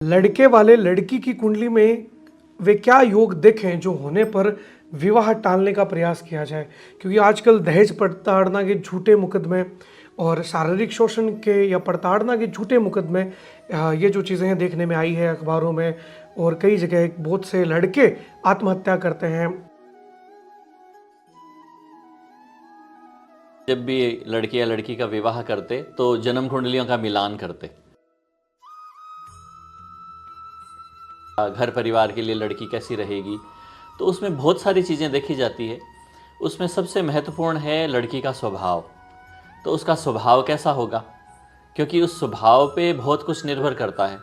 लड़के वाले लड़की की कुंडली में वे क्या योग दिखें जो होने पर विवाह टालने का प्रयास किया जाए, क्योंकि आजकल दहेज प्रताड़ना के झूठे मुकदमे और शारीरिक शोषण के या प्रताड़ना के झूठे मुकदमे ये जो चीज़ें हैं देखने में आई है अखबारों में, और कई जगह बहुत से लड़के आत्महत्या करते हैं। जब भी लड़के या लड़की का विवाह करते तो जन्म कुंडलियों का मिलान करते। घर परिवार के लिए लड़की कैसी रहेगी, तो उसमें बहुत सारी चीज़ें देखी जाती है। उसमें सबसे महत्वपूर्ण है लड़की का स्वभाव। तो उसका स्वभाव कैसा होगा, क्योंकि उस स्वभाव पे बहुत कुछ निर्भर करता है।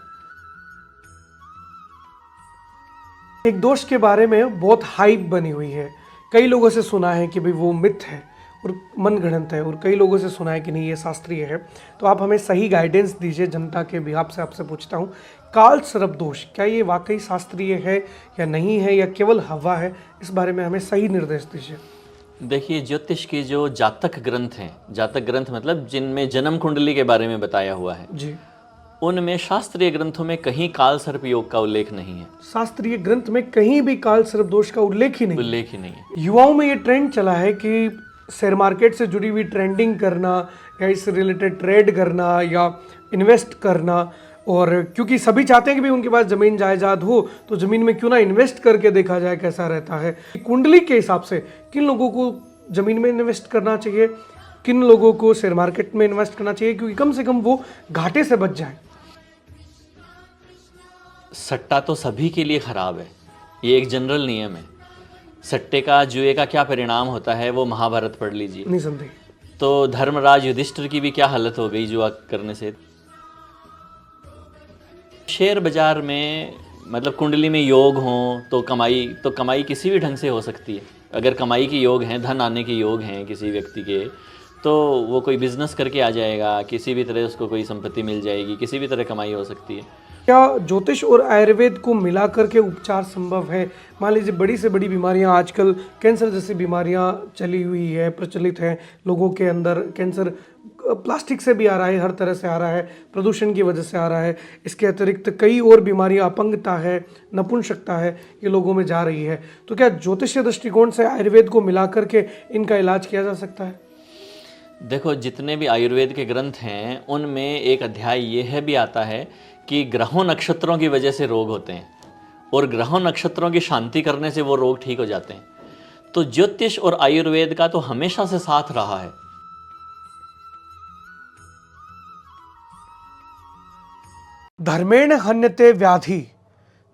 एक दोष के बारे में बहुत हाइप बनी हुई है। कई लोगों से सुना है कि भाई वो मिथ है और मनगढ़ंत है, और कई लोगों से सुना है कि नहीं ये शास्त्रीय है। तो आप हमें सही गाइडेंस दीजिए, जनता के बिहाफ से आपसे पूछता हूँ, काल सर्प दोष क्या ये वाकई शास्त्रीय है या नहीं है, या केवल हवा है? इस बारे में हमें सही निर्देश दीजिए। देखिए, ज्योतिष के जो जातक ग्रंथ हैं, जातक ग्रंथ मतलब जिनमें जन्म कुंडली के बारे में बताया हुआ है जी, उनमें शास्त्रीय ग्रंथों में कहीं काल सर्प योग का उल्लेख नहीं है। शास्त्रीय ग्रंथ में कहीं भी काल सर्प दोष का उल्लेख ही नहीं। उल्लेख ही नहीं है। युवाओं में ये ट्रेंड चला है कि शेयर मार्केट से जुड़ी हुई ट्रेंडिंग करना या इससे रिलेटेड ट्रेड करना या इन्वेस्ट करना, और क्योंकि सभी चाहते हैं कि भी उनके पास ज़मीन जायदाद हो, तो ज़मीन में क्यों ना इन्वेस्ट करके देखा जाए कैसा रहता है। कुंडली के हिसाब से किन लोगों को ज़मीन में इन्वेस्ट करना चाहिए, किन लोगों को शेयर मार्केट में इन्वेस्ट करना चाहिए, क्योंकि कम से कम वो घाटे से बच जाए। सट्टा तो सभी के लिए खराब है, ये एक जनरल नियम है। सट्टे का, जुए का क्या परिणाम होता है वो महाभारत पढ़ लीजिए। निसंदेह। तो धर्मराज युधिष्ठिर की भी क्या हालत हो गई जुआ करने से। शेयर बाजार में मतलब कुंडली में योग हों तो कमाई किसी भी ढंग से हो सकती है। अगर कमाई के योग हैं, धन आने के योग हैं किसी व्यक्ति के, तो वो कोई बिजनेस करके आ जाएगा, किसी भी तरह उसको कोई संपत्ति मिल जाएगी, किसी भी तरह कमाई हो सकती है। क्या ज्योतिष और आयुर्वेद को मिला करके उपचार संभव है? मान लीजिए बड़ी से बड़ी बीमारियां, आजकल कैंसर जैसी बीमारियां चली हुई है, प्रचलित हैं लोगों के अंदर। कैंसर प्लास्टिक से भी आ रहा है, हर तरह से आ रहा है, प्रदूषण की वजह से आ रहा है। इसके अतिरिक्त कई और बीमारियां, अपंगता है, नपुंसकता है, ये लोगों में जा रही है। तो क्या ज्योतिषीय दृष्टिकोण से आयुर्वेद को मिला करके इनका इलाज किया जा सकता है? देखो, जितने भी आयुर्वेद के ग्रंथ हैं उनमें एक अध्याय ये है भी आता है कि ग्रहों नक्षत्रों की वजह से रोग होते हैं, और ग्रहों नक्षत्रों की शांति करने से वो रोग ठीक हो जाते हैं। तो ज्योतिष और आयुर्वेद का तो हमेशा से साथ रहा है। धर्मेण हन्यते व्याधि,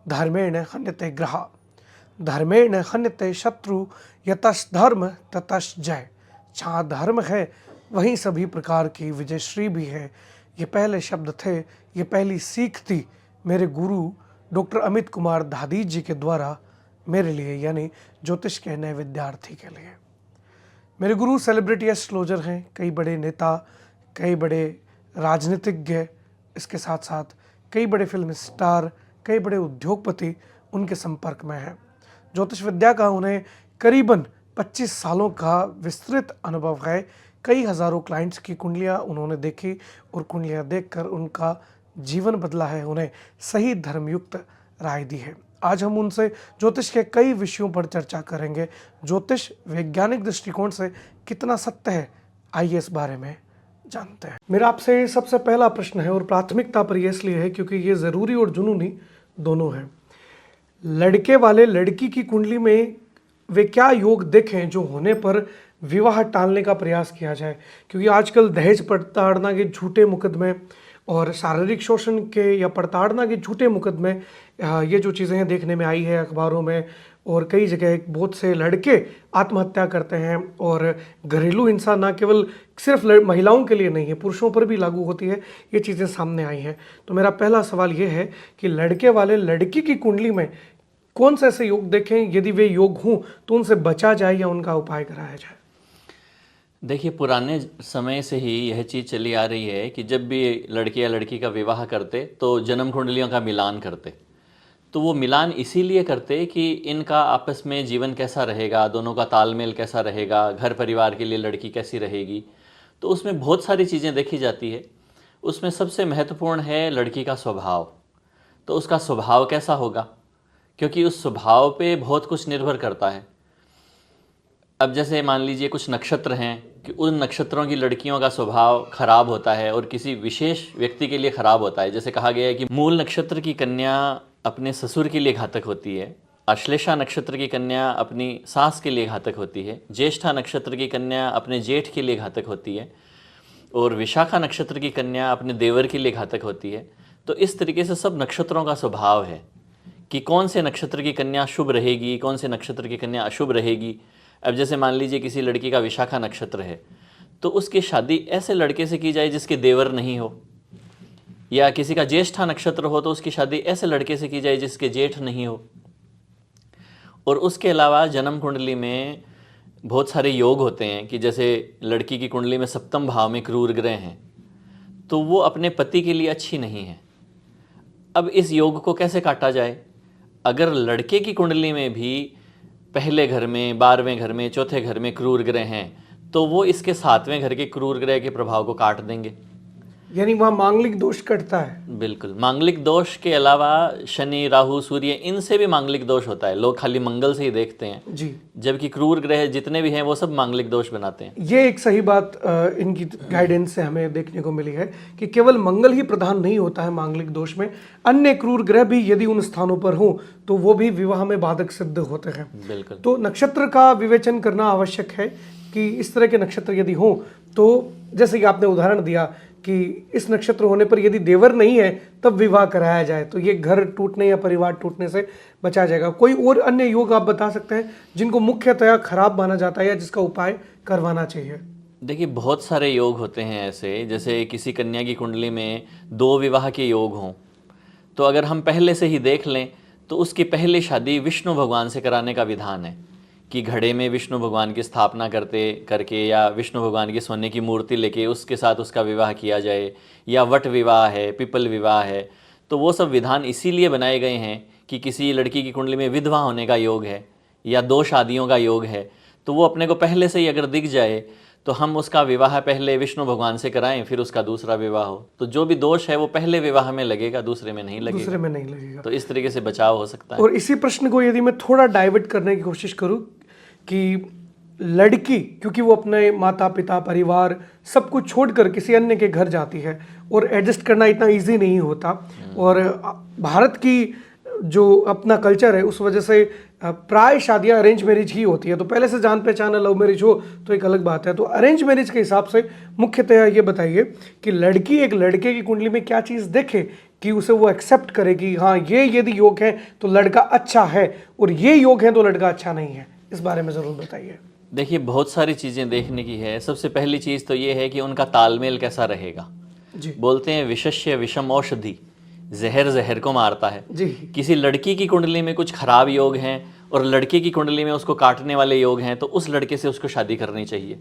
धर्मेण हन्यते ग्रह, धर्मेण हन्यते शत्रु, यतस धर्म ततस जय। जहाँ धर्म है वहीं सभी प्रकार की विजयश्री भी है। ये पहले शब्द थे, ये पहली सीख थी मेरे गुरु डॉक्टर अमित कुमार धादीज जी के द्वारा मेरे लिए, यानी ज्योतिष के नए विद्यार्थी के लिए। मेरे गुरु सेलिब्रिटी एस्ट्रोलॉजर हैं, कई बड़े नेता, कई बड़े राजनीतिज्ञ, इसके साथ साथ कई बड़े फिल्म स्टार, कई बड़े उद्योगपति उनके संपर्क में हैं। ज्योतिष विद्या का उन्हें करीबन 25 सालों का विस्तृत अनुभव है। कई हज़ारों क्लाइंट्स की कुंडलियां उन्होंने देखी, और कुंडलियां देखकर उनका जीवन बदला है, उन्हें सही धर्मयुक्त राय दी है। आज हम उनसे ज्योतिष के कई विषयों पर चर्चा करेंगे। ज्योतिष वैज्ञानिक दृष्टिकोण से कितना सत्य है, आइए इस बारे में जानते हैं। मेरा आपसे सबसे पहला प्रश्न है, और प्राथमिकता पर यह इसलिए है क्योंकि ये ज़रूरी और जुनूनी दोनों है। लड़के वाले लड़की की कुंडली में वे क्या योग दिखें जो होने पर विवाह टालने का प्रयास किया जाए, क्योंकि आजकल दहेज प्रताड़ना के झूठे मुकदमे और शारीरिक शोषण के या प्रताड़ना के झूठे मुकदमे ये जो चीज़ें हैं देखने में आई है अखबारों में, और कई जगह बहुत से लड़के आत्महत्या करते हैं। और घरेलू हिंसा ना केवल सिर्फ महिलाओं के लिए नहीं है, पुरुषों पर भी लागू होती है, ये चीज़ें सामने आई हैं। तो मेरा पहला सवाल ये है कि लड़के वाले लड़की की कुंडली में कौन से ऐसे योग देखें, यदि वे योग हों तो उनसे बचा जाए या उनका उपाय कराया जाए? देखिए, पुराने समय से ही यह चीज़ चली आ रही है कि जब भी लड़के या लड़की का विवाह करते तो जन्म कुंडलियों का मिलान करते। तो वो मिलान इसीलिए करते कि इनका आपस में जीवन कैसा रहेगा, दोनों का तालमेल कैसा रहेगा, घर परिवार के लिए लड़की कैसी रहेगी। तो उसमें बहुत सारी चीज़ें देखी जाती है। उसमें सबसे महत्वपूर्ण है लड़की का स्वभाव। तो उसका स्वभाव कैसा होगा, क्योंकि उस स्वभाव पे बहुत कुछ निर्भर करता है। अब जैसे मान लीजिए कुछ नक्षत्र हैं कि उन नक्षत्रों की लड़कियों का स्वभाव खराब होता है और किसी विशेष व्यक्ति के लिए खराब होता है। जैसे कहा गया है कि मूल नक्षत्र की कन्या अपने ससुर के लिए घातक होती है, अश्लेषा नक्षत्र की कन्या अपनी सास के लिए घातक होती है, ज्येष्ठा नक्षत्र की कन्या अपने जेठ के लिए घातक होती है, और विशाखा नक्षत्र की कन्या अपने देवर के लिए घातक होती है। तो इस तरीके से सब नक्षत्रों का स्वभाव है कि कौन से नक्षत्र की कन्या शुभ रहेगी, कौन से नक्षत्र की कन्या अशुभ रहेगी। अब जैसे मान लीजिए किसी लड़की का विशाखा नक्षत्र है, तो उसकी शादी ऐसे लड़के से की जाए जिसके देवर नहीं हो, या किसी का ज्येष्ठा नक्षत्र हो तो उसकी शादी ऐसे लड़के से की जाए जिसके जेठ नहीं हो। और उसके अलावा जन्म कुंडली में बहुत सारे योग होते हैं कि जैसे लड़की की कुंडली में सप्तम भाव में क्रूर ग्रह हैं, तो वो अपने पति के लिए अच्छी नहीं है। अब इस योग को कैसे काटा जाए? अगर लड़के की कुंडली में भी पहले घर में, 12वें घर में, चौथे घर में क्रूर ग्रह हैं, तो वो इसके 7वें घर के क्रूर ग्रह के प्रभाव को काट देंगे। यानी वहाँ मांगलिक दोष कटता है। बिल्कुल, मांगलिक दोष के अलावा शनि, राहु, सूर्य, इनसे भी मांगलिक दोष होता है। लोग खाली मंगल से ही देखते हैं जी, जबकि क्रूर ग्रह जितने भी हैं वो सब मांगलिक दोष बनाते हैं। ये एक सही बात इनकी गाइडेंस से हमें देखने को मिली है कि केवल मंगल ही प्रधान नहीं होता है मांगलिक दोष में, अन्य क्रूर ग्रह भी यदि उन स्थानों पर हों तो वो भी विवाह में बाधक सिद्ध होते हैं। बिल्कुल। तो नक्षत्र का विवेचन करना आवश्यक है कि इस तरह के नक्षत्र यदि हों तो जैसे कि आपने उदाहरण दिया कि इस नक्षत्र होने पर यदि देवर नहीं है तब विवाह कराया जाए तो ये घर टूटने या परिवार टूटने से बचा जाएगा। कोई और अन्य योग आप बता सकते हैं जिनको मुख्यतया खराब माना जाता है या जिसका उपाय करवाना चाहिए? देखिए, बहुत सारे योग होते हैं ऐसे, जैसे किसी कन्या की कुंडली में 2 विवाह के योग हों, तो अगर हम पहले से ही देख लें तो उसकी पहली शादी विष्णु भगवान से कराने का विधान है कि घड़े में विष्णु भगवान की स्थापना करके या विष्णु भगवान की सोने की मूर्ति लेके उसके साथ उसका विवाह किया जाए, या वट विवाह है, पिपल विवाह है। तो वो सब विधान इसीलिए बनाए गए हैं कि किसी लड़की की कुंडली में विधवा होने का योग है या 2 शादियों का योग है, तो वो अपने को पहले से ही अगर दिख जाए तो हम उसका विवाह पहले विष्णु भगवान से कराएं, फिर उसका दूसरा विवाह हो। तो जो भी दोष है वो पहले विवाह में लगेगा, दूसरे में नहीं लगेगा। तो इस तरीके से बचाव हो सकता है। और इसी प्रश्न को यदि मैं थोड़ा डाइवर्ट करने की कोशिश करूं कि लड़की क्योंकि वो अपने माता पिता, परिवार सब कुछ छोड़कर किसी अन्य के घर जाती है और एडजस्ट करना इतना इजी नहीं होता, और भारत की जो अपना कल्चर है उस वजह से प्राय शादियां अरेंज मैरिज ही होती है। तो पहले से जान पहचान लव मैरिज हो तो एक अलग बात है। तो अरेंज मैरिज के हिसाब से मुख्यतः ये बताइए कि लड़की एक लड़के की कुंडली में क्या चीज़ देखे कि उसे वो एक्सेप्ट करे कि हाँ ये यदि योग है तो लड़का अच्छा है और ये योग है तो लड़का अच्छा नहीं है, इस बारे में ज़रूर बताइए। देखिए, बहुत सारी चीज़ें देखने की है। सबसे पहली चीज़ तो ये है कि उनका तालमेल कैसा रहेगा। जी, बोलते हैं विशस्य विषम औषधि, जहर जहर को मारता है। जी, किसी लड़की की कुंडली में कुछ खराब योग हैं और लड़के की कुंडली में उसको काटने वाले योग हैं, तो उस लड़के से उसको शादी करनी चाहिए।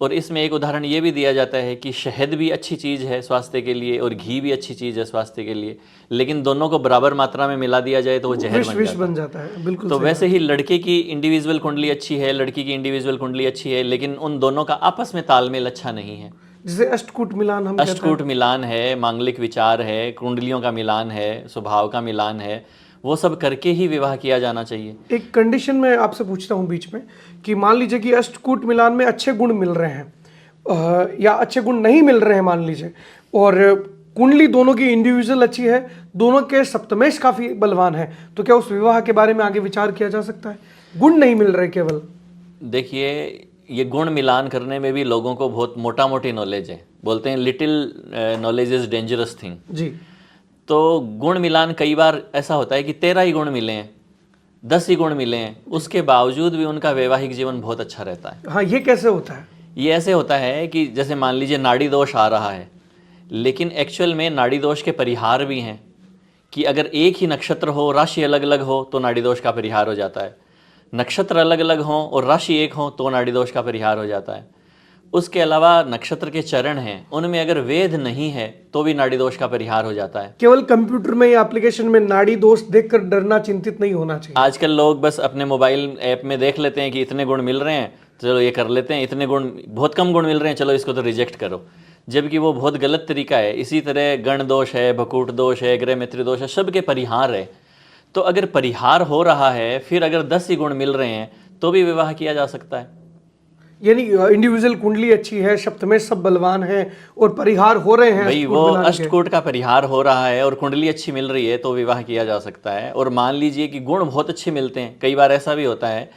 और इसमें एक उदाहरण ये भी दिया जाता है कि शहद भी अच्छी चीज़ है स्वास्थ्य के लिए और घी भी अच्छी चीज़ है स्वास्थ्य के लिए, लेकिन दोनों को बराबर मात्रा में मिला दिया जाए तो वो जहर बन जाता है। बिल्कुल। तो वैसे ही लड़के की इंडिविजुअल कुंडली अच्छी है, लड़की की इंडिविजुअल कुंडली अच्छी है, लेकिन उन दोनों का आपस में तालमेल अच्छा नहीं है। जिसे अष्टकूट मिलान हम अष्टकूट मिलान है, मांगलिक विचार है, कुंडलियों का मिलान है, स्वभाव का मिलान है, वो सब करके ही विवाह किया जाना चाहिए। एक कंडीशन में आपसे पूछता हूँ बीच में कि मान लीजिए कि अष्टकूट मिलान में अच्छे गुण मिल रहे हैं या अच्छे गुण नहीं मिल रहे हैं मान लीजिए, और कुंडली दोनों की इंडिविजुअल अच्छी है, दोनों के सप्तमेश काफी बलवान है, तो क्या उस विवाह के बारे में आगे विचार किया जा सकता है? गुण नहीं मिल रहे केवल। देखिए, ये गुण मिलान करने में भी लोगों को बहुत मोटा मोटी नॉलेज है। बोलते हैं little knowledge is dangerous thing. जी। तो गुण मिलान कई बार ऐसा होता है कि 13 ही गुण मिले हैं, 10 ही गुण मिले हैं, उसके बावजूद भी उनका वैवाहिक जीवन बहुत अच्छा रहता है। हाँ, ये कैसे होता है? ये ऐसे होता है कि जैसे मान लीजिए नाड़ी दोष आ रहा है, लेकिन एक्चुअल में नाड़ी दोष के परिहार भी हैं कि अगर एक ही नक्षत्र हो, राशि अलग अलग हो तो नाड़ी दोष का परिहार हो जाता है, नक्षत्र अलग अलग हो और राशि एक हो तो नाड़ी दोष का परिहार हो जाता है। उसके अलावा नक्षत्र के चरण हैं, उनमें अगर वेद नहीं है तो भी नाड़ी दोष का परिहार हो जाता है। केवल कंप्यूटर में या एप्लीकेशन में नाड़ी दोष देखकर डरना, चिंतित नहीं होना चाहिए। आजकल लोग बस अपने मोबाइल ऐप में देख लेते हैं कि इतने गुण मिल रहे हैं, चलो ये कर लेते हैं, इतने गुण, बहुत कम गुण मिल रहे हैं, चलो इसको तो रिजेक्ट करो। जबकि वो बहुत गलत तरीका है। इसी तरह गण दोष है, भकूट दोष है, ग्रह मित्र दोष है, सबके परिहार है। तो अगर परिहार हो रहा है, फिर अगर 10 ही गुण मिल रहे हैं तो भी विवाह किया जा सकता है। यानी इंडिविजुअल कुंडली अच्छी है, सप्तमेश सब बलवान है और परिहार हो रहे हैं, भाई अष्टकूट वो मिलान के। अष्टकूट का परिहार हो रहा है और कुंडली अच्छी मिल रही है तो विवाह किया जा सकता है। और मान लीजिए कि गुण बहुत अच्छे मिलते हैं, कई बार ऐसा भी होता है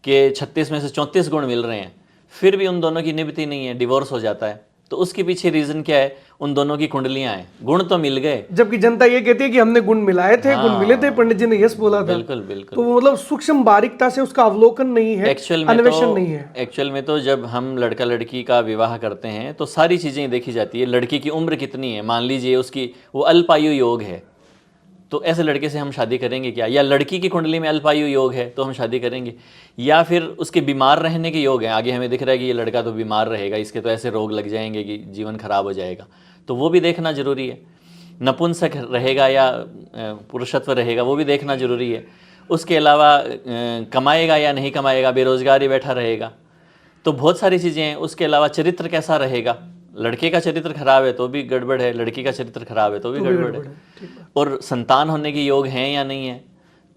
कि 36 में से 34 गुण मिल रहे हैं, फिर भी उन दोनों की निभती नहीं है, डिवोर्स हो जाता है। तो उसके पीछे रीजन क्या है? उन दोनों की कुंडलियां हैं, गुण तो मिल गए। जबकि जनता ये कहती है कि हमने गुण मिलाए थे, गुण मिले थे, पंडित जी ने यस बोला था। बिल्कुल बिल्कुल। तो वो मतलब सूक्ष्म बारीकता से उसका अवलोकन नहीं है, अन्वेषण नहीं है। एक्चुअल में तो जब हम लड़का लड़की का विवाह करते हैं तो सारी चीज़ें देखी जाती है। लड़की की उम्र कितनी है, मान लीजिए उसकी वो अल्पायु योग है, तो ऐसे लड़के से हम शादी करेंगे क्या? या लड़की की कुंडली में अल्पायु योग है तो हम शादी करेंगे? या फिर उसके बीमार रहने के योग हैं, आगे हमें दिख रहा है कि ये लड़का तो बीमार रहेगा, इसके तो ऐसे रोग लग जाएंगे कि जीवन खराब हो जाएगा, तो वो भी देखना जरूरी है। नपुंसक रहेगा या पुरुषत्व रहेगा, वो भी देखना जरूरी है। उसके अलावा कमाएगा या नहीं कमाएगा, बेरोजगार ही बैठा रहेगा, तो बहुत सारी चीज़ें हैं। उसके अलावा चरित्र कैसा रहेगा, लड़के का चरित्र खराब है तो भी गड़बड़ है, लड़की का चरित्र खराब है तो भी गड़बड़ है। और संतान होने के योग हैं या नहीं है,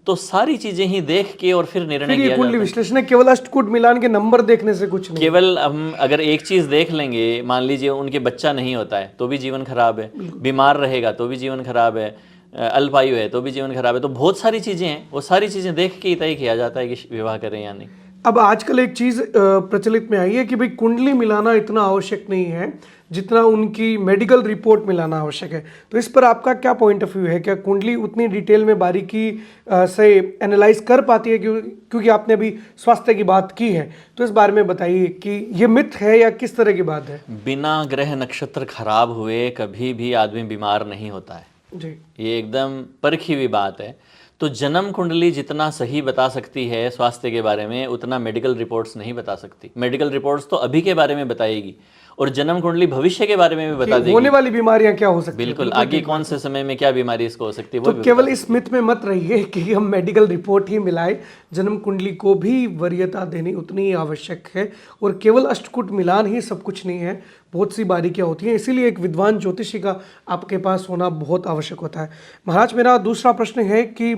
तो सारी चीजें ही देख के और फिर निर्णय किया कुंडली जाता है। विश्लेषण है, केवल अष्टकूट मिलान के नंबर देखने से कुछ नहीं। केवल हम अगर एक चीज देख लेंगे, मान लीजिए उनके बच्चा नहीं होता है तो भी जीवन खराब है, बीमार रहेगा तो भी जीवन खराब है, अल्पायु है तो भी जीवन खराब है, तो बहुत सारी चीजें हैं, वो सारी चीजें देख के ही तय किया जाता है कि विवाह करें या नहीं। अब आजकल एक चीज प्रचलित में आई है कि भाई कुंडली मिलाना इतना आवश्यक नहीं है जितना उनकी मेडिकल रिपोर्ट मिलाना आवश्यक है। तो इस पर आपका क्या पॉइंट ऑफ व्यू है? क्या कुंडली उतनी डिटेल में बारीकी से एनालाइज कर पाती है? क्योंकि आपने अभी स्वास्थ्य की बात की है, तो इस बारे में बताइए कि ये मिथ है या किस तरह की बात है? बिना ग्रह नक्षत्र खराब हुए कभी भी आदमी बीमार नहीं होता है जी, ये एकदम परखी हुई बात है। तो जन्म कुंडली जितना सही बता सकती है स्वास्थ्य के बारे में, उतना मेडिकल रिपोर्ट्स नहीं बता सकती। मेडिकल रिपोर्ट्स तो अभी के बारे में बताएगी और जन्म कुंडली भविष्य के बारे में भी बता देगी, होने वाली बीमारियां क्या हो सकती है। बिल्कुल आगे कौन से समय में क्या बीमारी इसको हो सकती है वो तो भी केवल इस मिथ में मत रहिए कि हम मेडिकल रिपोर्ट ही मिलाए, जन्म कुंडली को भी वरीयता देनी उतनी ही आवश्यक है। और केवल अष्टकूट मिलान ही सब कुछ नहीं है, बहुत सी बारीकियां होती हैं, इसीलिए एक विद्वान ज्योतिषी का आपके पास होना बहुत आवश्यक होता है। महाराज, मेरा दूसरा प्रश्न है कि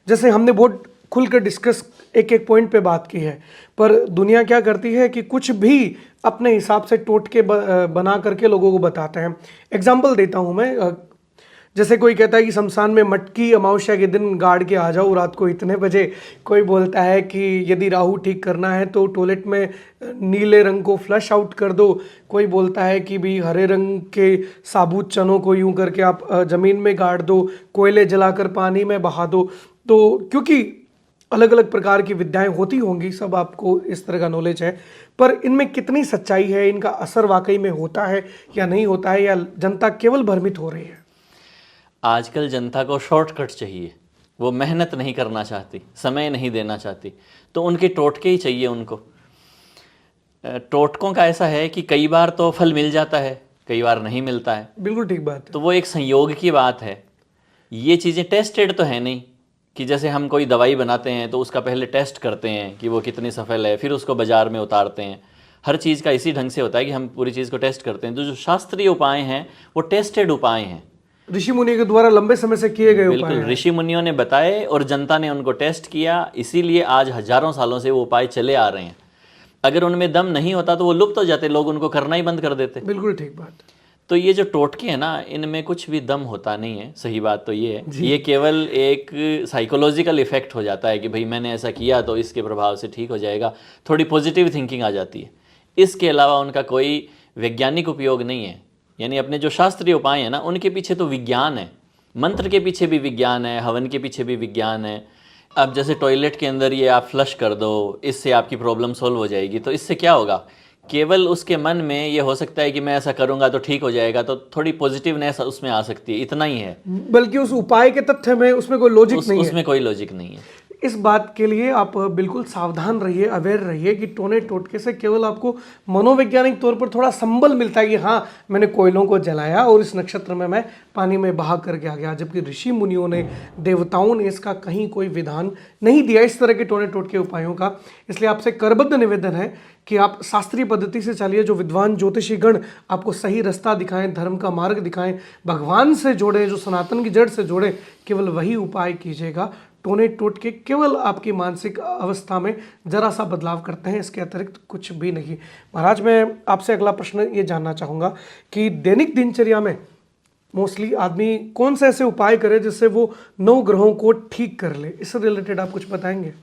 जैसे हमने बहुत खुलकर डिस्कस एक एक पॉइंट पे बात की है, पर दुनिया क्या करती है कि कुछ भी अपने हिसाब से टोटके बना करके लोगों को बताते हैं। एग्जाम्पल देता हूँ मैं, जैसे कोई कहता है कि शमशान में मटकी अमावस्या के दिन गाड़ के आ जाओ रात को इतने बजे। कोई बोलता है कि यदि राहु ठीक करना है तो टॉयलेट में नीले रंग को फ्लश आउट कर दो। कोई बोलता है कि भी हरे रंग के साबुत चनों को यूं करके आप ज़मीन में गाड़ दो, कोयले जलाकर पानी में बहा दो। तो क्योंकि अलग अलग प्रकार की विद्याएं होती होंगी, सब आपको इस तरह का नॉलेज है, पर इनमें कितनी सच्चाई है, इनका असर वाकई में होता है या नहीं होता है, या जनता केवल भ्रमित हो रही है? आजकल जनता को शॉर्टकट चाहिए, वो मेहनत नहीं करना चाहती, समय नहीं देना चाहती, तो उनके टोटके ही चाहिए उनको। टोटकों का ऐसा है कि कई बार तो फल मिल जाता है, कई बार नहीं मिलता है। बिल्कुल ठीक बात है। तो वो एक संयोग की बात है। ये चीज़ें टेस्टेड तो है नहीं कि जैसे हम कोई दवाई बनाते हैं तो उसका पहले टेस्ट करते हैं कि वो कितनी सफल है, फिर उसको बाजार में उतारते हैं। हर चीज़ का इसी ढंग से होता है कि हम पूरी चीज़ को टेस्ट करते हैं। तो जो शास्त्रीय उपाय हैं वो टेस्टेड उपाय हैं, ऋषि मुनि के द्वारा लंबे समय से किए गए उपाय बिल्कुल हैं। ऋषि मुनियों ने बताए और जनता ने उनको टेस्ट किया, इसीलिए आज हजारों सालों से वो उपाय चले आ रहे हैं। अगर उनमें दम नहीं होता तो वो लुप्त हो जाते, लोग उनको करना ही बंद कर देते। बिल्कुल ठीक बात। तो ये जो टोटके हैं ना, इनमें कुछ भी दम होता नहीं है। सही बात तो ये है, ये केवल एक साइकोलॉजिकल इफेक्ट हो जाता है कि भाई मैंने ऐसा किया तो इसके प्रभाव से ठीक हो जाएगा, थोड़ी पॉजिटिव थिंकिंग आ जाती है। इसके अलावा उनका कोई वैज्ञानिक उपयोग नहीं है। यानी अपने जो शास्त्रीय उपाय हैं ना, उनके पीछे तो विज्ञान है, मंत्र के पीछे भी विज्ञान है, हवन के पीछे भी विज्ञान है। अब जैसे टॉयलेट के अंदर ये आप फ्लश कर दो, इससे आपकी प्रॉब्लम सॉल्व हो जाएगी, तो इससे क्या होगा? केवल उसके मन में ये हो सकता है कि मैं ऐसा करूंगा तो ठीक हो जाएगा, तो थोड़ी पॉजिटिवनेस उसमें आ सकती है, इतना ही है। बल्कि उस उपाय के तथ्य में उसमें कोई लॉजिक नहीं है। उसमें कोई लॉजिक नहीं है। इस बात के लिए आप बिल्कुल सावधान रहिए, अवेयर रहिए कि टोने टोटके से केवल आपको मनोवैज्ञानिक तौर पर थोड़ा संबल मिलता है कि हाँ मैंने कोयलों को जलाया और इस नक्षत्र में मैं पानी में बहा करके आ गया, जबकि ऋषि मुनियों ने, देवताओं ने इसका कहीं कोई विधान नहीं दिया इस तरह के टोने टोटके उपायों का। इसलिए आपसे करबद्ध निवेदन है कि आप शास्त्रीय पद्धति से चलिए, जो विद्वान ज्योतिषी गण आपको सही रास्ता दिखाएं, धर्म का मार्ग दिखाएं, भगवान से जोड़े, जो सनातन की जड़ से जोड़े, केवल वही उपाय कीजिएगा। टोने टोटके केवल आपकी मानसिक अवस्था में जरा सा बदलाव करते हैं, इसके अतिरिक्त कुछ भी नहीं। महाराज, मैं आपसे अगला प्रश्न ये जानना चाहूँगा कि दैनिक दिनचर्या में मोस्टली आदमी कौन से ऐसे उपाय करे जिससे वो 9 ग्रहों को ठीक कर ले, इससे रिलेटेड आप कुछ बताएंगे?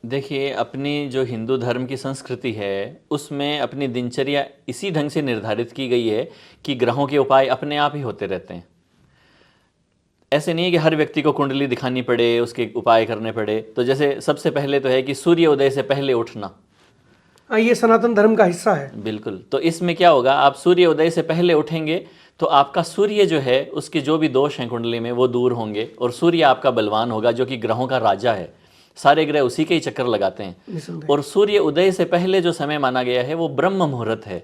देखिए, अपनी जो हिंदू धर्म की संस्कृति है उसमें अपनी दिनचर्या इसी ढंग से निर्धारित की गई है कि ग्रहों के उपाय अपने आप ही होते रहते हैं। ऐसे नहीं है कि हर व्यक्ति को कुंडली दिखानी पड़े, उसके उपाय करने पड़े। तो जैसे सबसे पहले तो है कि सूर्य उदय से पहले उठना। ये सनातन धर्म का हिस्सा है। बिल्कुल। तो इसमें क्या होगा, आप सूर्य उदय से पहले उठेंगे तो आपका सूर्य जो है उसके जो भी दोष हैं कुंडली में वो दूर होंगे, और सूर्य आपका बलवान होगा जो कि ग्रहों का राजा है। सारे ग्रह उसी के ही चक्कर लगाते हैं। और सूर्य उदय से पहले जो समय माना गया है वो ब्रह्म मुहूर्त है।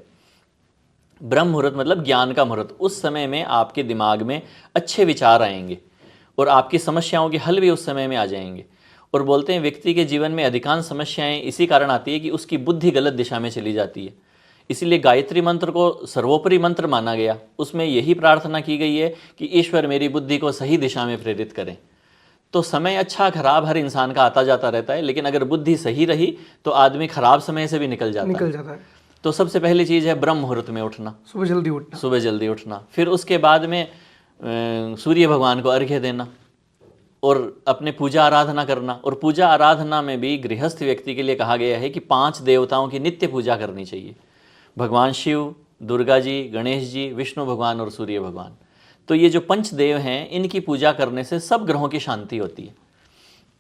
ब्रह्म मुहूर्त मतलब ज्ञान का मुहूर्त। उस समय में आपके दिमाग में अच्छे विचार आएंगे और आपकी समस्याओं के हल भी उस समय में आ जाएंगे। और बोलते हैं व्यक्ति के जीवन में अधिकांश समस्याएं इसी कारण आती है कि उसकी बुद्धि गलत दिशा में चली जाती है। इसीलिए गायत्री मंत्र को सर्वोपरि मंत्र माना गया। उसमें यही प्रार्थना की गई है कि ईश्वर मेरी बुद्धि को सही दिशा में प्रेरित करें। तो समय अच्छा खराब हर इंसान का आता जाता रहता है, लेकिन अगर बुद्धि सही रही तो आदमी खराब समय से भी निकल जाता है। तो सबसे पहली चीज़ है ब्रह्म मुहूर्त में उठना, सुबह जल्दी उठना। फिर उसके बाद में सूर्य भगवान को अर्घ्य देना और अपने पूजा आराधना करना। और पूजा आराधना में भी गृहस्थ व्यक्ति के लिए कहा गया है कि 5 देवताओं की नित्य पूजा करनी चाहिए। भगवान शिव, दुर्गा जी, गणेश जी, विष्णु भगवान और सूर्य भगवान। तो ये जो पंचदेव हैं इनकी पूजा करने से सब ग्रहों की शांति होती है।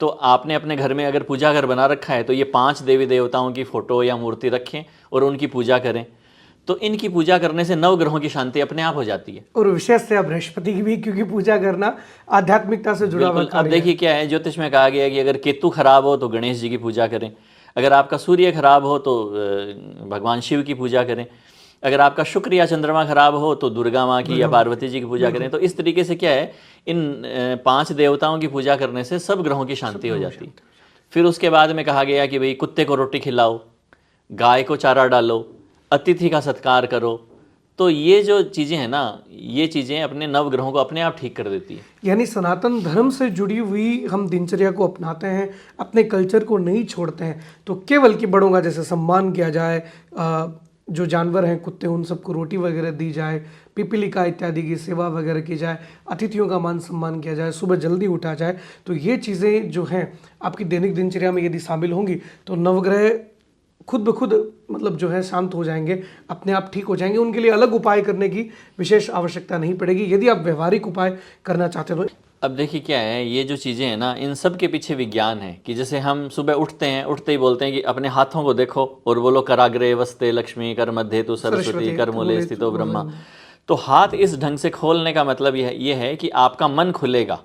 तो आपने अपने घर में अगर पूजा घर बना रखा है तो ये 5 देवी देवताओं की फोटो या मूर्ति रखें और उनकी पूजा करें। तो इनकी पूजा करने से 9 ग्रहों की शांति अपने आप हो जाती है। और विशेष से बृहस्पति की भी, क्योंकि पूजा करना आध्यात्मिकता से जुड़ा हुआ। अब देखिए क्या है, ज्योतिष में कहा गया है कि अगर केतु खराब हो तो गणेश जी की पूजा करें, अगर आपका सूर्य खराब हो तो भगवान शिव की पूजा करें, अगर आपका शुक्र या चंद्रमा खराब हो तो दुर्गा माँ की या पार्वती जी की पूजा करें। तो इस तरीके से क्या है, इन 5 देवताओं की पूजा करने से सब ग्रहों की शांति हो जाती है। फिर उसके बाद में कहा गया कि भाई कुत्ते को रोटी खिलाओ, गाय को चारा डालो, अतिथि का सत्कार करो। तो ये जो चीज़ें हैं ना, ये चीज़ें अपने 9 ग्रहों को अपने आप ठीक कर देती है। यानी सनातन धर्म से जुड़ी हुई हम दिनचर्या को अपनाते हैं, अपने कल्चर को नहीं छोड़ते हैं। तो केवल कि बड़ों का जैसे सम्मान किया जाए, जो जानवर हैं कुत्ते उन सबको रोटी वगैरह दी जाए, पिपीलिका इत्यादि की सेवा वगैरह की जाए, अतिथियों का मान सम्मान किया जाए, सुबह जल्दी उठा जाए। तो ये चीज़ें जो हैं आपकी दैनिक दिनचर्या में यदि शामिल होंगी तो नवग्रह खुद ब खुद मतलब जो है शांत हो जाएंगे, अपने आप ठीक हो जाएंगे। उनके लिए अलग उपाय करने की विशेष आवश्यकता नहीं पड़ेगी यदि आप व्यवहारिक उपाय करना चाहते हो। अब देखिए क्या है, ये जो चीज़ें हैं ना, इन सब के पीछे विज्ञान है कि जैसे हम सुबह उठते हैं, उठते ही बोलते हैं कि अपने हाथों को देखो और बोलो कराग्रे वस्ते लक्ष्मी, कर मध्य तु सरस्वती, कर मूले स्थितो ब्रह्मा। तो हाथ इस ढंग से खोलने का मतलब ये है कि आपका मन खुलेगा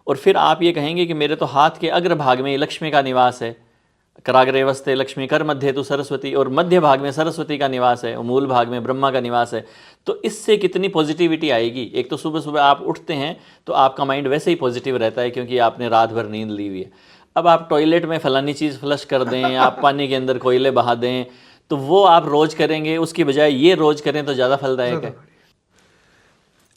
और फिर आप ये कहेंगे कि मेरे तो हाथ के अग्रभाग में लक्ष्मी का निवास है, कराग्रे वस्ते लक्ष्मी, कर मध्य तु सरस्वती, और मध्य भाग में सरस्वती का निवास है और मूल भाग में ब्रह्मा का निवास है। तो इससे कितनी पॉजिटिविटी आएगी। एक तो सुबह सुबह आप उठते हैं तो आपका माइंड वैसे ही पॉजिटिव रहता है क्योंकि आपने रात भर नींद ली हुई है। अब आप टॉयलेट में फलानी चीज़ फ्लश कर दें, आप पानी के अंदर कोयले बहा दें, तो वो आप रोज़ करेंगे, उसकी बजाय ये रोज़ करें तो ज़्यादा फलदायक है।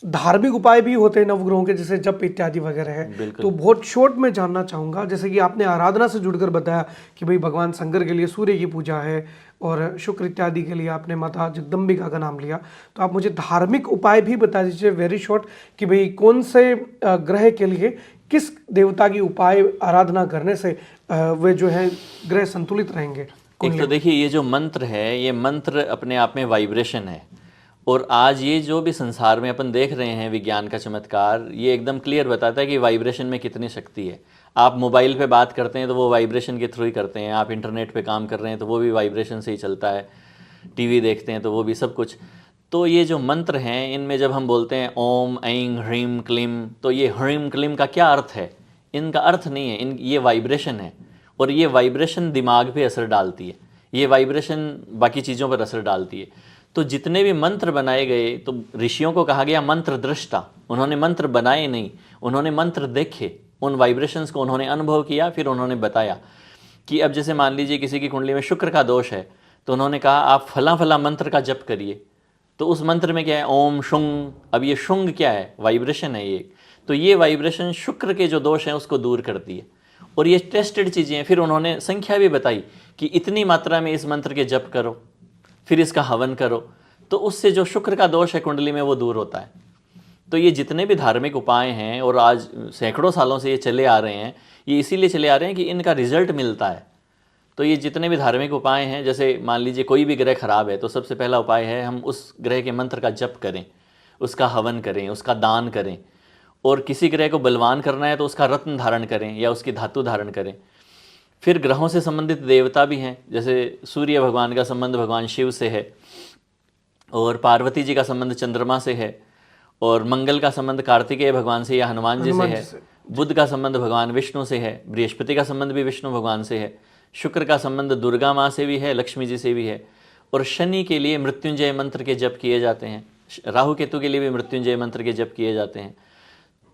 धार्मिक उपाय भी होते हैं नवग्रहों के, जैसे जप इत्यादि वगैरह है। तो बहुत शॉर्ट में जानना चाहूँगा, जैसे कि आपने आराधना से जुड़कर बताया कि भाई भगवान शंकर के लिए सूर्य की पूजा है और शुक्र इत्यादि के लिए आपने माता जगदम्बिका का नाम लिया। तो आप मुझे धार्मिक उपाय भी बता दीजिए वेरी शॉर्ट कि भाई कौन से ग्रह के लिए किस देवता की उपाय आराधना करने से वे जो है ग्रह संतुलित रहेंगे। एक तो देखिए ये जो मंत्र है, ये मंत्र अपने आप में वाइब्रेशन है। और आज ये जो भी संसार में अपन देख रहे हैं विज्ञान का चमत्कार, ये एकदम क्लियर बताता है कि वाइब्रेशन में कितनी शक्ति है। आप मोबाइल पे बात करते हैं तो वो वाइब्रेशन के थ्रू ही करते हैं, आप इंटरनेट पे काम कर रहे हैं तो वो भी वाइब्रेशन से ही चलता है, टीवी देखते हैं तो वो भी सब कुछ। तो ये जो मंत्र हैं इनमें जब हम बोलते हैं ओम ऐं ह्रीं क्लीं, तो ये ह्रीं क्लीं का क्या अर्थ है? इनका अर्थ नहीं है, ये वाइब्रेशन है। और ये वाइब्रेशन दिमाग पे असर डालती है, ये वाइब्रेशन बाकी चीज़ों पर असर डालती है। तो जितने भी मंत्र बनाए गए, तो ऋषियों को कहा गया मंत्र दृष्टा, उन्होंने मंत्र बनाए नहीं, उन्होंने मंत्र देखे, उन वाइब्रेशंस को उन्होंने अनुभव किया, फिर उन्होंने बताया कि अब जैसे मान लीजिए किसी की कुंडली में शुक्र का दोष है, तो उन्होंने कहा आप फला फला मंत्र का जप करिए। तो उस मंत्र में क्या है, ओम शुंग। अब ये शुंग क्या है, वाइब्रेशन है ये। तो ये वाइब्रेशन शुक्र के जो दोष हैं उसको दूर करती है, और ये टेस्टेड चीज़ें हैं। फिर उन्होंने संख्या भी बताई कि इतनी मात्रा में इस मंत्र के जप करो, फिर इसका हवन करो, तो उससे जो शुक्र का दोष है कुंडली में वो दूर होता है। तो ये जितने भी धार्मिक उपाय हैं, और आज सैकड़ों सालों से ये चले आ रहे हैं, ये इसीलिए चले आ रहे हैं कि इनका रिजल्ट मिलता है। तो ये जितने भी धार्मिक उपाय हैं, जैसे मान लीजिए कोई भी ग्रह खराब है, तो सबसे पहला उपाय है हम उस ग्रह के मंत्र का जप करें, उसका हवन करें, उसका दान करें। और किसी ग्रह को बलवान करना है तो उसका रत्न धारण करें या उसकी धातु धारण करें। फिर ग्रहों से संबंधित देवता भी हैं, जैसे सूर्य भगवान का संबंध भगवान शिव से है, और पार्वती जी का संबंध चंद्रमा से है, और मंगल का संबंध कार्तिकेय भगवान से या हनुमान जी से है, बुध का संबंध भगवान विष्णु से है, बृहस्पति का संबंध भी विष्णु भगवान से है, शुक्र का संबंध दुर्गा माँ से भी है, लक्ष्मी जी से भी है, और शनि के लिए मृत्युंजय मंत्र के जप किए जाते हैं, राहु केतु के लिए भी मृत्युंजय मंत्र के जप किए जाते हैं।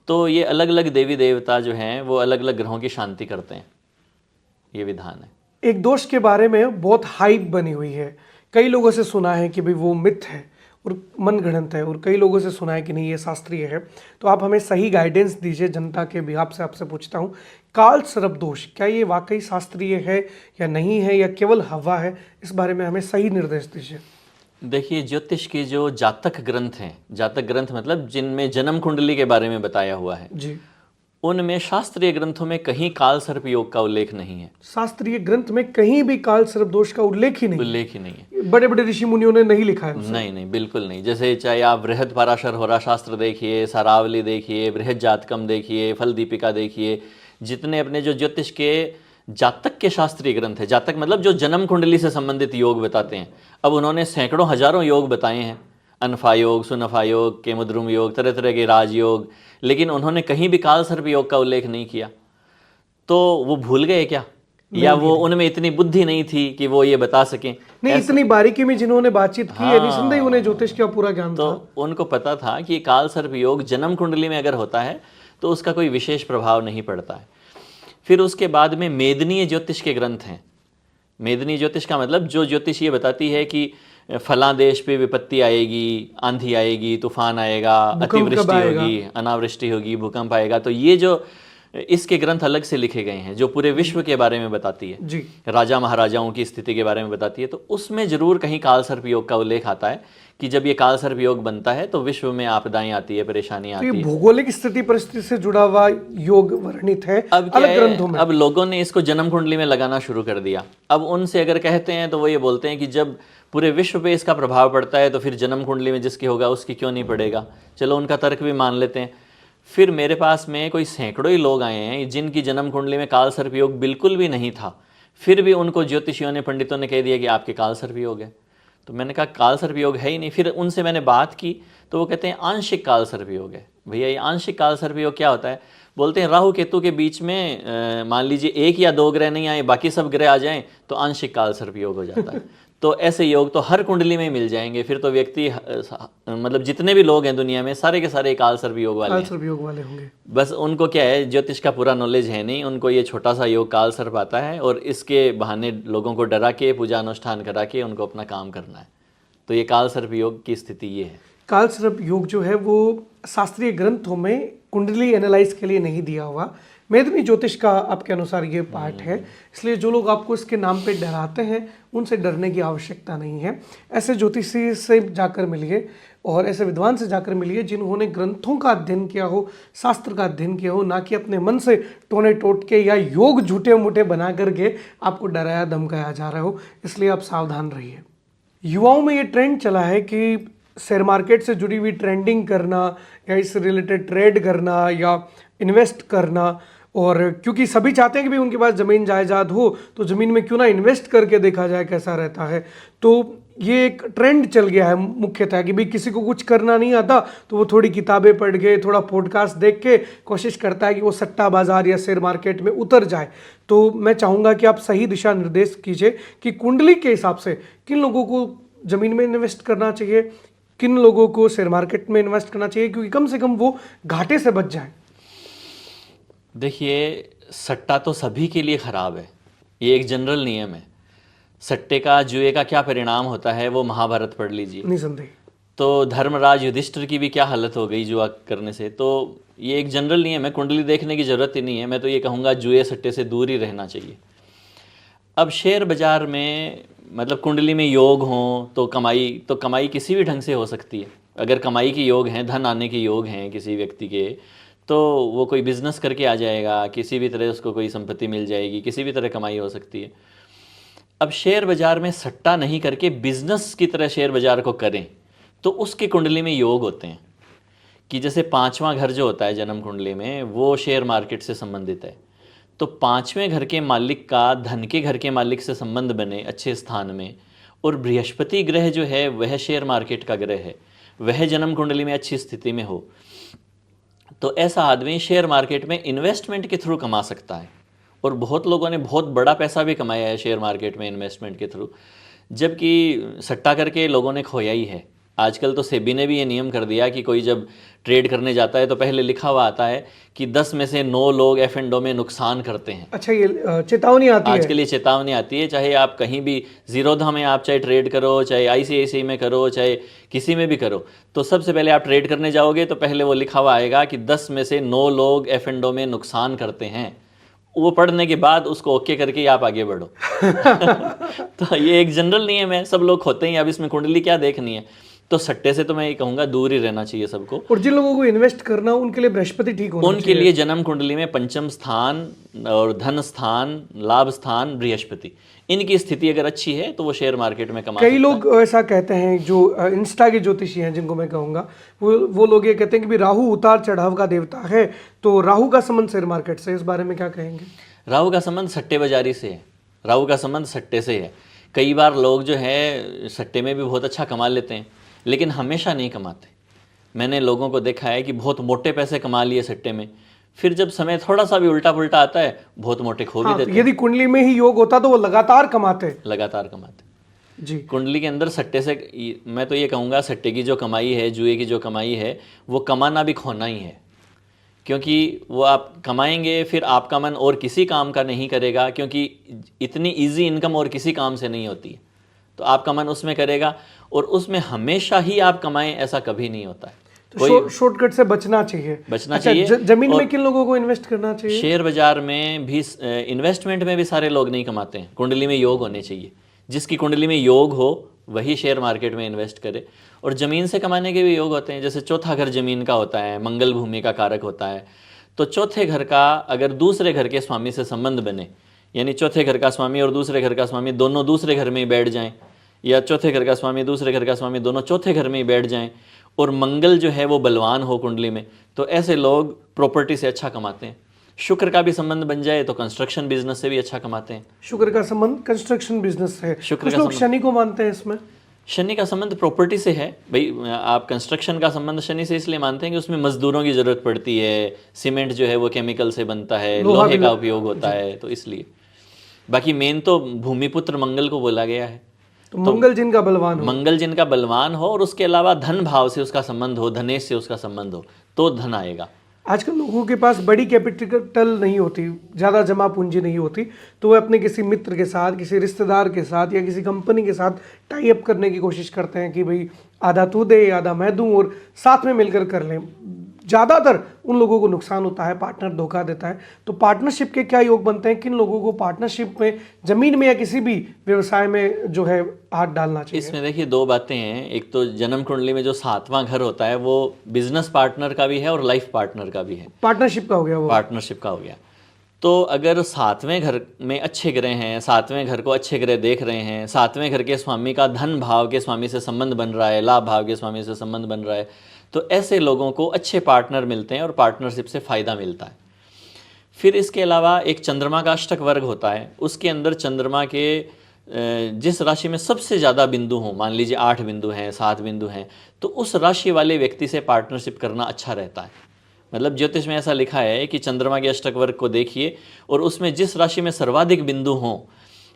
तो ये अलग अलग देवी देवता जो हैं वो अलग अलग ग्रहों की शांति करते हैं, ये विधान है। एक दोष के बारे में बहुत हाइप बनी हुई है, कई लोगों से सुना है कि भाई वो मिथ है और मनगढ़ंत है, और कई लोगों से सुना है कि नहीं ये शास्त्रीय है। तो आप हमें सही गाइडेंस दीजिए, जनता के बिहाफ से आपसे पूछता हूँ, काल सर्प दोष क्या ये वाकई शास्त्रीय है या नहीं है, या केवल हवा है? इस बारे में हमें सही निर्देश दीजिए। देखिए, ज्योतिष के जो जातक ग्रंथ हैं, जातक ग्रंथ मतलब जिनमें जन्म कुंडली के बारे में बताया हुआ है जी, उनमें शास्त्रीय ग्रंथों में कहीं काल सर्प योग का उल्लेख नहीं है। शास्त्रीय ग्रंथ में कहीं भी काल सर्प दोष का उल्लेख ही नहीं है। बड़े बड़े ऋषि मुनियों ने नहीं लिखा है। नहीं, बिल्कुल नहीं। जैसे चाहे आप बृहद पराशर होरा शास्त्र देखिए, सारावली देखिए, बृहद जातकम देखिए, फल दीपिका देखिए, जितने अपने जो ज्योतिष के जातक के शास्त्रीय ग्रंथ है, जातक मतलब जो जन्म कुंडली से संबंधित योग बताते हैं, अब उन्होंने सैकड़ों हजारों योग बताए हैं, अनफा योग, सुनफा योग, केमुद्रुम योग, तरह तरह के राजयोग, लेकिन उन्होंने कहीं भी काल सर्प योग का उल्लेख नहीं किया। तो वो भूल गए क्या, या वो उनमें इतनी बुद्धि नहीं थी कि वो ये बता सकें? नहीं, इतनी बारीकी में जिन्होंने बातचीत की है, निसंदेह उन्हें ज्योतिष का पूरा ज्ञान तो था। उनको पता था कि काल सर्प योग जन्म कुंडली में अगर होता है तो उसका कोई विशेष प्रभाव नहीं पड़ता है। फिर उसके बाद में मेदनीय ज्योतिष के ग्रंथ हैं। मेदनीय ज्योतिष का मतलब जो ज्योतिष ये बताती है कि फला देश पे विपत्ति आएगी, आंधी आएगी, तूफान आएगा, अतिवृष्टि होगी, अनावृष्टि होगी, भूकंप आएगा। तो ये जो इसके ग्रंथ अलग से लिखे गए हैं जो पूरे विश्व के बारे में बताती है जी, राजा महाराजाओं की स्थिति के बारे में बताती है। तो उसमें जरूर कहीं काल सर्प योग का उल्लेख आता है कि जब ये काल सर्प योग बनता है तो विश्व में आपदाएं आती है, परेशानी आती है। भौगोलिक स्थिति परिस्थिति से जुड़ा हुआ योग वर्णित है अलग ग्रंथों में। अब लोगों ने इसको जन्म कुंडली में लगाना शुरू कर दिया। अब उनसे अगर कहते हैं तो वो ये बोलते हैं कि जब पूरे विश्व पे इसका प्रभाव पड़ता है तो फिर जन्म कुंडली में जिसकी होगा उसकी क्यों नहीं पड़ेगा। चलो उनका तर्क भी मान लेते हैं। फिर मेरे पास में कोई सैकड़ों ही लोग आए हैं जिनकी जन्म कुंडली में काल सर्प योग बिल्कुल भी नहीं था, फिर भी उनको ज्योतिषियों ने, पंडितों ने कह दिया कि आपके काल सर्प योग है। तो मैंने कहा काल सर्प योग है ही नहीं। फिर उनसे मैंने बात की तो वो कहते हैं आंशिक काल सर्प योग है। भैया ये आंशिक काल सर्प योग क्या होता है? बोलते हैं राहु केतु के बीच में मान लीजिए 1 या 2 ग्रह नहीं आए, बाकी सब ग्रह आ जाएं तो आंशिक काल सर्प योग हो जाता है। तो ऐसे योग तो हर कुंडली में मिल जाएंगे। फिर तो व्यक्ति मतलब जितने भी लोग हैं दुनिया में सारे के सारे काल सर्प योग वाले होंगे। बस उनको क्या है, ज्योतिष का पूरा नॉलेज है नहीं, उनको ये छोटा सा योग काल सर्प आता है और इसके बहाने लोगों को डरा के पूजा अनुष्ठान करा के उनको अपना काम करना है। तो ये काल सर्प योग की स्थिति ये है। काल सर्प योग जो है वो शास्त्रीय ग्रंथों में कुंडली एनालाइज के लिए नहीं दिया हुआ, मेदनी ज्योतिष का आपके अनुसार ये पार्ट है। इसलिए जो लोग आपको इसके नाम पे डराते हैं उनसे डरने की आवश्यकता नहीं है। ऐसे ज्योतिषी से जाकर मिलिए और ऐसे विद्वान से जाकर मिलिए जिन्होंने ग्रंथों का अध्ययन किया हो, शास्त्र का अध्ययन किया हो, ना कि अपने मन से टोने टोटके या योग झूठे मूठे बना करके आपको डराया धमकाया जा रहा हो। इसलिए आप सावधान रहिए। युवाओं में ये ट्रेंड चला है कि शेयर मार्केट से जुड़ी हुई ट्रेंडिंग करना या इससे रिलेटेड ट्रेड करना या इन्वेस्ट करना, और क्योंकि सभी चाहते हैं कि भाई उनके पास ज़मीन जायदाद हो तो ज़मीन में क्यों ना इन्वेस्ट करके देखा जाए कैसा रहता है। तो ये एक ट्रेंड चल गया है मुख्यतः कि भाई किसी को कुछ करना नहीं आता तो वो थोड़ी किताबें पढ़ के, थोड़ा पॉडकास्ट देख के कोशिश करता है कि वो सट्टा बाजार या शेयर मार्केट में उतर जाए। तो मैं चाहूँगा कि आप सही दिशा निर्देश कीजिए कि कुंडली के हिसाब से किन लोगों को ज़मीन में इन्वेस्ट करना चाहिए, किन लोगों को शेयर मार्केट में इन्वेस्ट करना चाहिए, क्योंकि कम से कम वो घाटे से बच जाए। देखिए, सट्टा तो सभी के लिए खराब है, ये एक जनरल नियम है। सट्टे का, जुए का क्या परिणाम होता है वो महाभारत पढ़ लीजिए। निसंदेह। तो धर्मराज युधिष्ठिर की भी क्या हालत हो गई जुआ करने से। तो ये एक जनरल नियम है, कुंडली देखने की जरूरत ही नहीं है। मैं तो ये कहूँगा जुए सट्टे से दूर ही रहना चाहिए। अब शेयर बाजार में मतलब कुंडली में योग हों तो कमाई किसी भी ढंग से हो सकती है। अगर कमाई के योग हैं, धन आने के योग हैं किसी व्यक्ति के, तो वो कोई बिजनेस करके आ जाएगा, किसी भी तरह उसको कोई संपत्ति मिल जाएगी, किसी भी तरह कमाई हो सकती है। अब शेयर बाजार में सट्टा नहीं करके बिजनेस की तरह शेयर बाजार को करें तो उसके कुंडली में योग होते हैं कि जैसे 5वां घर जो होता है जन्म कुंडली में, वो शेयर मार्केट से संबंधित है। तो 5वें घर के मालिक का धन के घर के मालिक से संबंध बने अच्छे स्थान में, और बृहस्पति ग्रह जो है वह शेयर मार्केट का ग्रह है, वह जन्म कुंडली में अच्छी स्थिति में हो, तो ऐसा आदमी शेयर मार्केट में इन्वेस्टमेंट के थ्रू कमा सकता है। और बहुत लोगों ने बहुत बड़ा पैसा भी कमाया है शेयर मार्केट में इन्वेस्टमेंट के थ्रू, जबकि सट्टा करके लोगों ने खोया ही है। आजकल तो सेबी ने भी ये नियम कर दिया कि कोई जब ट्रेड करने जाता है तो पहले लिखा हुआ आता है कि 10 में से 9 लोग F&O में नुकसान करते हैं। अच्छा, ये चेतावनी आती है आजकल ये चेतावनी आती है, चाहे आप कहीं भी जीरोधा में आप चाहे ट्रेड करो, चाहे ICICI में करो, चाहे किसी में भी करो, तो सबसे पहले आप ट्रेड करने जाओगे तो पहले वो लिखा हुआ आएगा कि 10 में से 9 लोग F&O में नुकसान करते हैं। वो पढ़ने के बाद उसको ओके करके आप आगे बढ़ो। तो ये एक जनरल नियम है, सब लोग खोते हैं। अब इसमें कुंडली क्या देखनी है। तो सट्टे से तो मैं ये कहूँगा दूर ही रहना चाहिए सबको। और जिन लोगों को इन्वेस्ट करना उनके लिए बृहस्पति ठीक होना उनके लिए जन्म कुंडली में 5म स्थान और धन स्थान, लाभ स्थान बृहस्पति, इनकी स्थिति अगर अच्छी है तो वो शेयर मार्केट में कमा सकता है। कई लोग ऐसा कहते हैं, जो इंस्टा के ज्योतिषी हैं जिनको मैं कहूँगा, वो लोग ये कहते हैं कि भी राहु उतार चढ़ाव का देवता है, तो राहु का संबंध शेयर मार्केट से, इस बारे में क्या कहेंगे? राहु का संबंध सट्टे बाजारी से है, राहु का संबंध सट्टे से है। कई बार लोग जो है सट्टे में भी बहुत अच्छा कमा लेते हैं, लेकिन हमेशा नहीं कमाते। मैंने लोगों को देखा है कि बहुत मोटे पैसे कमा लिए सट्टे में, फिर जब समय थोड़ा सा भी उल्टा पुल्टा आता है बहुत मोटे खो भी देते हैं। यदि कुंडली में ही योग होता तो वो लगातार कमाते जी। कुंडली के अंदर सट्टे से, मैं तो ये कहूँगा सट्टे की जो कमाई है, जुए की जो कमाई है, वो कमाना भी खोना ही है। क्योंकि वो आप कमाएंगे फिर आपका मन और किसी काम का नहीं करेगा, क्योंकि इतनी इजी इनकम और किसी काम से नहीं होती है। तो आपका मन उसमें करेगा और उसमें हमेशा ही आप कमाएं, ऐसा कभी नहीं होता है। तो शॉर्टकट से बचना चाहिए। चाहिए। जमीन में किन लोगों को इन्वेस्ट करना चाहिए? शेयर बाजार में भी, इन्वेस्टमेंट में भी सारे लोग नहीं कमाते हैं। कुंडली में योग होने चाहिए, जिसकी कुंडली में योग हो वही शेयर मार्केट में इन्वेस्ट करे। और ज़मीन से कमाने के भी योग होते हैं, जैसे चौथा घर ज़मीन का होता है, मंगल भूमि का कारक होता है। तो चौथे घर का अगर दूसरे घर के स्वामी से संबंध बने, यानी चौथे घर का स्वामी और दूसरे घर का स्वामी दोनों दूसरे घर में ही बैठ जाएं, या चौथे घर का स्वामी दूसरे घर का स्वामी दोनों चौथे घर में ही बैठ जाएं, और मंगल जो है वो बलवान हो कुंडली में, तो ऐसे लोग प्रॉपर्टी से अच्छा कमाते हैं। शुक्र का भी संबंध बन जाए तो कंस्ट्रक्शन बिजनेस से भी अच्छा कमाते हैं। शुक्र का संबंध कंस्ट्रक्शन बिजनेस से है। कुछ लोग शनि को मानते हैं इसमें। शनि का संबंध प्रॉपर्टी से है भाई। आप कंस्ट्रक्शन का संबंध शनि से इसलिए मानते हैं कि उसमें मजदूरों की जरूरत पड़ती है, सीमेंट जो है वो केमिकल से बनता है, लोहे का उपयोग होता है, तो इसलिए। बाकी मेन तो भूमिपुत्र मंगल को बोला गया है। तो मंगल जिनका बलवान हो, मंगल जिनका बलवान हो, और उसके अलावा धन भाव से उसका संबंध हो, धनेश से उसका संबंध हो, तो धन आएगा। आजकल लोगों के पास बड़ी कैपिटल नहीं होती, ज़्यादा जमा पूंजी नहीं होती, तो वह अपने किसी मित्र के साथ, किसी रिश्तेदार के साथ या किसी कंपनी के साथ टाई अप करने की कोशिश करते हैं कि भाई आधा तू दे आधा मैं दूं और साथ में मिलकर कर लें। ज़्यादातर उन लोगों को नुकसान होता है, पार्टनर धोखा देता है। तो पार्टनरशिप के क्या योग बनते हैं? किन लोगों को पार्टनरशिप में, जमीन में या किसी भी व्यवसाय में जो है हाथ डालना चाहिए? इसमें देखिए दो बातें हैं। एक तो जन्म कुंडली में जो 7वां घर होता है वो बिजनेस पार्टनर का भी है और लाइफ पार्टनर का भी है। पार्टनरशिप का हो गया वो। पार्टनरशिप का हो गया। तो अगर 7वें घर में अच्छे ग्रह हैं, 7वें घर को अच्छे ग्रह देख रहे हैं, 7वें घर के स्वामी का धन भाव के स्वामी से संबंध बन रहा है, लाभ भाव के स्वामी से संबंध बन रहा है, तो ऐसे लोगों को अच्छे पार्टनर मिलते हैं और पार्टनरशिप से फ़ायदा मिलता है। फिर इसके अलावा एक चंद्रमा का अष्टक वर्ग होता है, उसके अंदर चंद्रमा के जिस राशि में सबसे ज़्यादा बिंदु हों, मान लीजिए 8 बिंदु हैं, 7 बिंदु हैं, तो उस राशि वाले व्यक्ति से पार्टनरशिप करना अच्छा रहता है। मतलब ज्योतिष में ऐसा लिखा है कि चंद्रमा के अष्टक वर्ग को देखिए और उसमें जिस राशि में सर्वाधिक बिंदु हों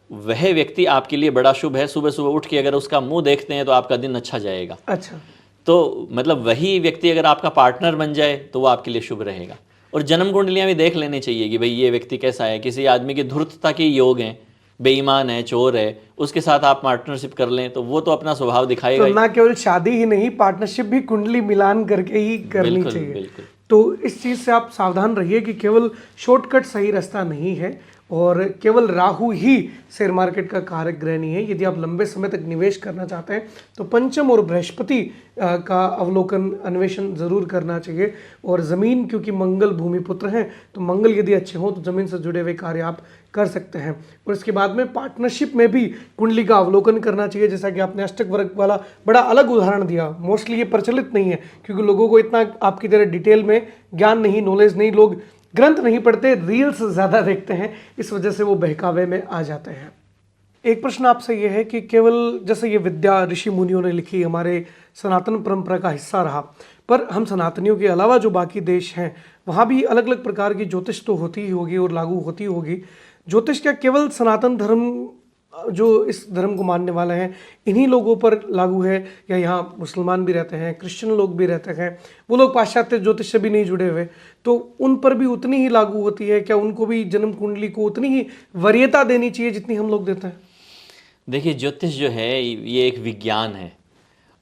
वह व्यक्ति आपके लिए बड़ा शुभ है। सुबह सुबह उठ के अगर उसका मुंह देखते हैं तो आपका दिन अच्छा जाएगा। अच्छा, तो मतलब वही व्यक्ति अगर आपका पार्टनर बन जाए तो वो आपके लिए शुभ रहेगा। और जन्म कुंडलियां भी देख लेनी चाहिए कि भाई ये व्यक्ति कैसा है। किसी आदमी की धूर्तता के योग हैं, बेईमान है, चोर है, उसके साथ आप पार्टनरशिप कर लें तो वो तो अपना स्वभाव दिखाएगा तो ही। ना केवल शादी ही नहीं, पार्टनरशिप भी कुंडली मिलान करके ही करनी बिल्कुल चाहिए। बिल्कुल। तो इस चीज़ से आप सावधान रहिए कि केवल शॉर्टकट सही रास्ता नहीं है और केवल राहु ही शेयर मार्केट का कारक ग्रह नहीं है। यदि आप लंबे समय तक निवेश करना चाहते हैं तो पंचम और बृहस्पति का अवलोकन अन्वेषण जरूर करना चाहिए। और ज़मीन, क्योंकि मंगल भूमि पुत्र हैं, तो मंगल यदि अच्छे हों तो ज़मीन से जुड़े हुए कार्य आप कर सकते हैं। और इसके बाद में पार्टनरशिप में भी कुंडली का अवलोकन करना चाहिए। जैसा कि आपने अष्टक वर्ग वाला बड़ा अलग उदाहरण दिया, मोस्टली ये प्रचलित नहीं है क्योंकि लोगों को इतना आपकी तरह डिटेल में ज्ञान नहीं, नॉलेज नहीं, लोग ग्रंथ नहीं पढ़ते, रील्स ज़्यादा देखते हैं, इस वजह से वो बहकावे में आ जाते हैं। एक प्रश्न आपसे ये है कि केवल जैसे ये विद्या ऋषि मुनियों ने लिखी, हमारे सनातन परंपरा का हिस्सा रहा, पर हम सनातनियों के अलावा जो बाकी देश हैं वहाँ भी अलग अलग प्रकार की ज्योतिष तो होती ही होगी और लागू होती होगी। ज्योतिष क्या केवल सनातन धर्म, जो इस धर्म को मानने वाले हैं, इन्हीं लोगों पर लागू है, या यहाँ मुसलमान भी रहते हैं, क्रिश्चियन लोग भी रहते हैं, वो लोग पाश्चात्य ज्योतिष से भी नहीं जुड़े हुए, तो उन पर भी उतनी ही लागू होती है? क्या उनको भी जन्म कुंडली को उतनी ही वरीयता देनी चाहिए जितनी हम लोग देते हैं? देखिए, ज्योतिष जो है ये एक विज्ञान है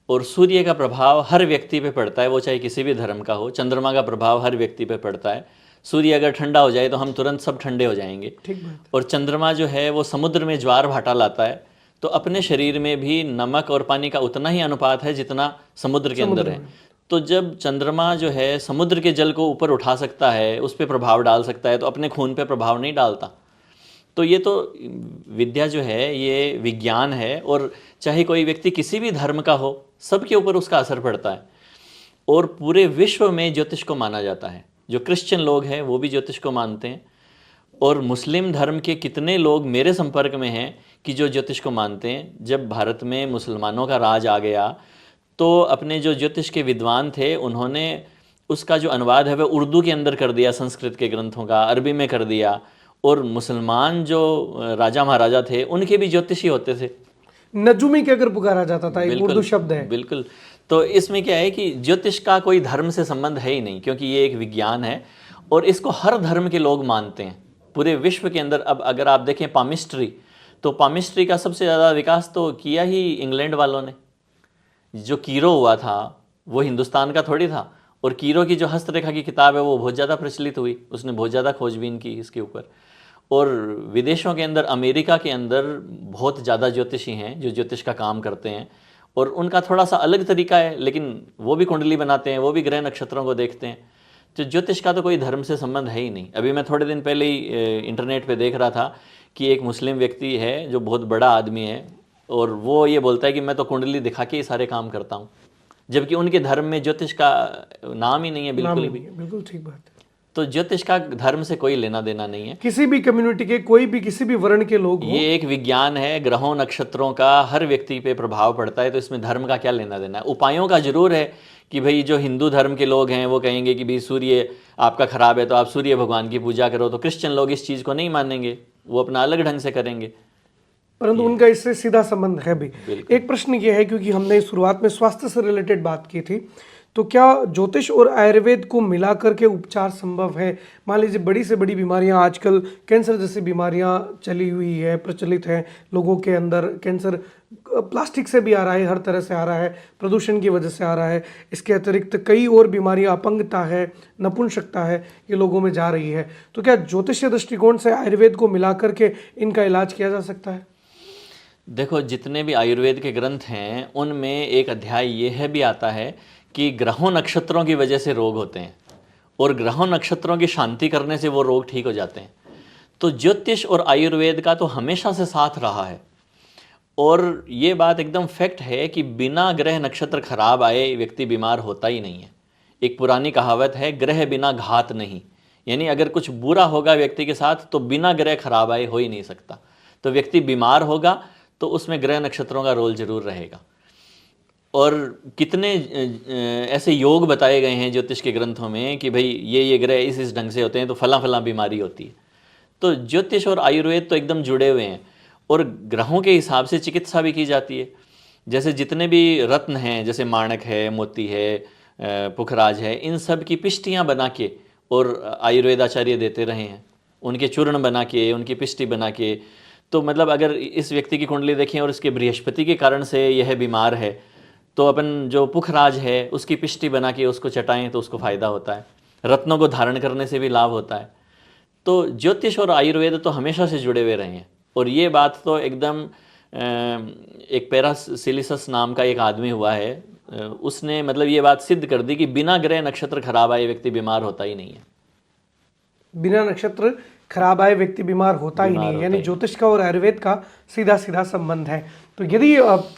और सूर्य का प्रभाव हर व्यक्ति पे पड़ता है, वो चाहे किसी भी धर्म का हो। चंद्रमा का प्रभाव हर व्यक्ति पे पड़ता है। सूर्य अगर ठंडा हो जाए तो हम तुरंत सब ठंडे हो जाएंगे। ठीक बात। और चंद्रमा जो है वो समुद्र में ज्वार भाटा लाता है, तो अपने शरीर में भी नमक और पानी का उतना ही अनुपात है जितना समुद्र के अंदर है। तो जब चंद्रमा जो है समुद्र के जल को ऊपर उठा सकता है, उस पर प्रभाव डाल सकता है, तो अपने खून पे प्रभाव नहीं डालता। तो ये तो विद्या जो है ये विज्ञान है और चाहे कोई व्यक्ति किसी भी धर्म का हो, सबके ऊपर उसका असर पड़ता है। और पूरे विश्व में ज्योतिष को माना जाता है। जो क्रिश्चियन लोग हैं वो भी ज्योतिष को मानते हैं और मुस्लिम धर्म के कितने लोग मेरे संपर्क में हैं कि जो ज्योतिष को मानते हैं। जब भारत में मुसलमानों का राज आ गया तो अपने जो ज्योतिष के विद्वान थे उन्होंने उसका जो अनुवाद है वह उर्दू के अंदर कर दिया, संस्कृत के ग्रंथों का अरबी में कर दिया। और मुसलमान जो राजा महाराजा थे उनके भी ज्योतिषी होते थे, नजूमी के अगर पुकारा जाता था, एक उर्दू शब्द है। बिल्कुल। तो इसमें क्या है कि ज्योतिष का कोई धर्म से संबंध है ही नहीं, क्योंकि ये एक विज्ञान है और इसको हर धर्म के लोग मानते हैं पूरे विश्व के अंदर। अब अगर आप देखें पामिस्ट्री, तो पामिस्ट्री का सबसे ज़्यादा विकास तो किया ही इंग्लैंड वालों ने। जो कीरो हुआ था वो हिंदुस्तान का थोड़ी था, और कीरो की जो हस्तरेखा की किताब है वो बहुत ज़्यादा प्रचलित हुई, उसने बहुत ज़्यादा खोजबीन की इसके ऊपर। और विदेशों के अंदर, अमेरिका के अंदर बहुत ज़्यादा ज्योतिषी हैं जो ज्योतिष का काम करते हैं और उनका थोड़ा सा अलग तरीका है, लेकिन वो भी कुंडली बनाते हैं, वो भी ग्रह नक्षत्रों को देखते हैं। तो ज्योतिष का तो कोई धर्म से संबंध है ही नहीं। अभी मैं थोड़े दिन पहले ही इंटरनेट पे देख रहा था कि एक मुस्लिम व्यक्ति है जो बहुत बड़ा आदमी है और वो ये बोलता है कि मैं तो कुंडली दिखा के ही सारे काम करता हूँ, जबकि उनके धर्म में ज्योतिष का नाम ही नहीं है बिल्कुल भी। बिल्कुल ठीक बात है। तो ज्योतिष का धर्म से कोई लेना देना नहीं है। किसी भी कम्युनिटी के, कोई भी किसी भी वर्ण के लोग हों, ये एक विज्ञान है। ग्रहों नक्षत्रों का हर व्यक्ति पे प्रभाव पड़ता है, तो इसमें धर्म का क्या लेना देना है। उपायों का जरूर है कि भाई जो हिंदू धर्म के लोग हैं वो कहेंगे कि भाई सूर्य आपका खराब है तो आप सूर्य भगवान की पूजा करो, तो क्रिश्चियन लोग इस चीज़ को नहीं मानेंगे, वो अपना अलग ढंग से करेंगे, परंतु उनका इससे सीधा संबंध है भी। एक प्रश्न ये है, क्योंकि हमने शुरुआत में स्वास्थ्य से रिलेटेड बात की थी, तो क्या ज्योतिष और आयुर्वेद को मिला करके उपचार संभव है? मान लीजिए बड़ी से बड़ी बीमारियां आजकल, कैंसर जैसी बीमारियां चली हुई है, प्रचलित है लोगों के अंदर। कैंसर प्लास्टिक से भी आ रहा है, हर तरह से आ रहा है, प्रदूषण की वजह से आ रहा है। इसके अतिरिक्त कई और बीमारियां, अपंगता है, नपुंसकता है, ये लोगों में जा रही है। तो क्या ज्योतिषीय दृष्टिकोण से आयुर्वेद को मिला करके इनका इलाज किया जा सकता है? देखो, जितने भी आयुर्वेद के ग्रंथ हैं उनमें एक अध्याय ये है भी आता है कि ग्रहों नक्षत्रों की वजह से रोग होते हैं और ग्रहों नक्षत्रों की शांति करने से वो रोग ठीक हो जाते हैं। तो ज्योतिष और आयुर्वेद का तो हमेशा से साथ रहा है और ये बात एकदम फैक्ट है कि बिना ग्रह नक्षत्र खराब आए व्यक्ति बीमार होता ही नहीं है। एक पुरानी कहावत है, ग्रह बिना घात नहीं, यानी अगर कुछ बुरा होगा व्यक्ति के साथ तो बिना ग्रह खराब आए हो ही नहीं सकता। तो व्यक्ति बीमार होगा तो उसमें ग्रह नक्षत्रों का रोल जरूर रहेगा। और कितने ऐसे योग बताए गए हैं ज्योतिष के ग्रंथों में कि भाई ये ग्रह इस ढंग से होते हैं तो फला फला बीमारी होती है। तो ज्योतिष और आयुर्वेद तो एकदम जुड़े हुए हैं, और ग्रहों के हिसाब से चिकित्सा भी की जाती है। जैसे जितने भी रत्न हैं, जैसे माणक है, मोती है, पुखराज है, इन सब की पिष्टियाँ बना के और आयुर्वेद आचार्य देते रहे हैं, उनके चूर्ण बना के, उनकी पिष्टि बना के। तो मतलब अगर इस व्यक्ति की कुंडली देखें और इसके बृहस्पति के कारण से यह बीमार है, तो अपन जो पुखराज है उसकी पिष्टि बना के उसको चटाएं तो उसको फ़ायदा होता है। रत्नों को धारण करने से भी लाभ होता है। तो ज्योतिष और आयुर्वेद तो हमेशा से जुड़े हुए रहे हैं। और ये बात तो एकदम एक पैरासिलिसस नाम का एक आदमी हुआ है, उसने मतलब ये बात सिद्ध कर दी कि बिना ग्रह नक्षत्र खराब आए व्यक्ति बीमार होता ही नहीं है। बिना नक्षत्र खराब आए व्यक्ति बीमार होता ही नहीं है, यानी ज्योतिष का और आयुर्वेद का सीधा सीधा संबंध है। तो यदि आप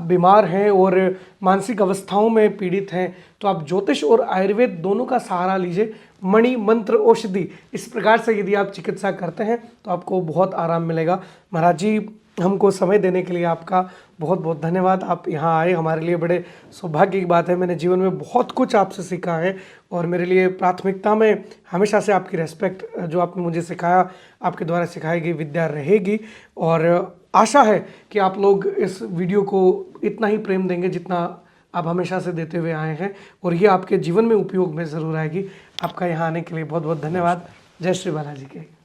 बीमार हैं और मानसिक अवस्थाओं में पीड़ित हैं तो आप ज्योतिष और आयुर्वेद दोनों का सहारा लीजिए। मणि, मंत्र, औषधि, इस प्रकार से यदि आप चिकित्सा करते हैं तो आपको बहुत आराम मिलेगा। महाराज जी, हमको समय देने के लिए आपका बहुत बहुत धन्यवाद। आप यहाँ आए, हमारे लिए बड़े सौभाग्य की बात है। मैंने जीवन में बहुत कुछ आपसे सीखा है और मेरे लिए प्राथमिकता में हमेशा से आपकी रेस्पेक्ट, जो आपने मुझे सिखाया, आपके द्वारा सिखाई गई विद्या रहेगी। और आशा है कि आप लोग इस वीडियो को इतना ही प्रेम देंगे जितना आप हमेशा से देते हुए आए हैं, और ये आपके जीवन में उपयोग में ज़रूर आएगी। आपका यहाँ आने के लिए बहुत बहुत धन्यवाद। जय श्री बालाजी के।